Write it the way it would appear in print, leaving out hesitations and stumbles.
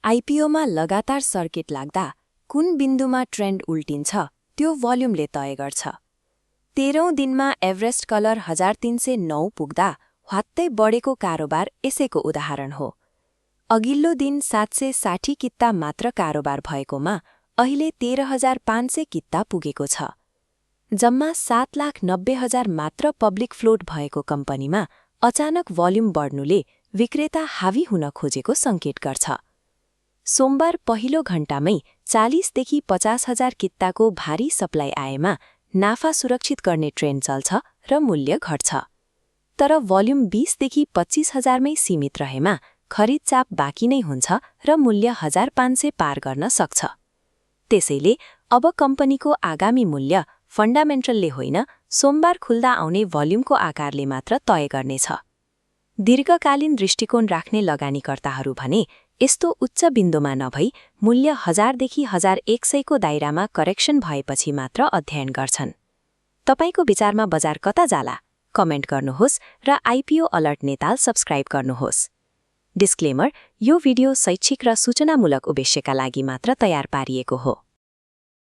आइपिओमा लगातार सर्किट लाग्दा कुन बिन्दुमा ट्रेन्ड उल्टिन्छ त्यो भोल्युमले तय गर्छ। 13औं दिनमा एभरेस्ट कलर 1309 पुग्दा ह्वात्तै बढेको कारोबार यसैको उदाहरण हो। अघिल्लो दिन 760 किता मात्र कारोबार भएकोमा अहिले 13,500 किता पुगेको छ। जम्मा 7,90,000 मात्र पब्लिक फ्लोट भएको कम्पनीमा अचानक भोल्युम बढ्नुले विक्रेता हावी हुन खोजेको संकेत गर्छ। सोमबार पहिलो घण्टामै 40,000 देखि 50,000 किताको भारी सप्लाई आएमा नाफा सुरक्षित गर्ने ट्रेन्ड चल्छ र मूल्य घट्छ। तर भोल्युम 20,000 देखि 25,000 मै सीमित रहेमा खरिद चाप बाँकी नै हुन्छ र मूल्य 1,500 पार गर्न सक्छ। त्यसैले अब कम्पनीको आगामी मूल्य फन्डामेन्टलले होइन, सोमबार खुल्दा आउने भोल्युमको आकारले मात्र तय गर्नेछ। दीर्घकालीन दृष्टिकोण राख्ने लगानीकर्ताहरू भने यस्तो उच्च बिन्दुमा नभई मूल्य 1000 देखि 1100 को दायरामा करेक्सन भएपछि मात्र अध्ययन गर्छन्। तपाईको विचारमा बजार कता जाला? कमेन्ट गर्नुहोस् र आइपिओ अलर्ट नेताल सब्स्क्राइब गर्नुहोस्। डिस्क्लेमर: यो भिडियो शैक्षिक र सूचनामूलक उद्देश्यका लागि मात्र तयार पारिएको हो।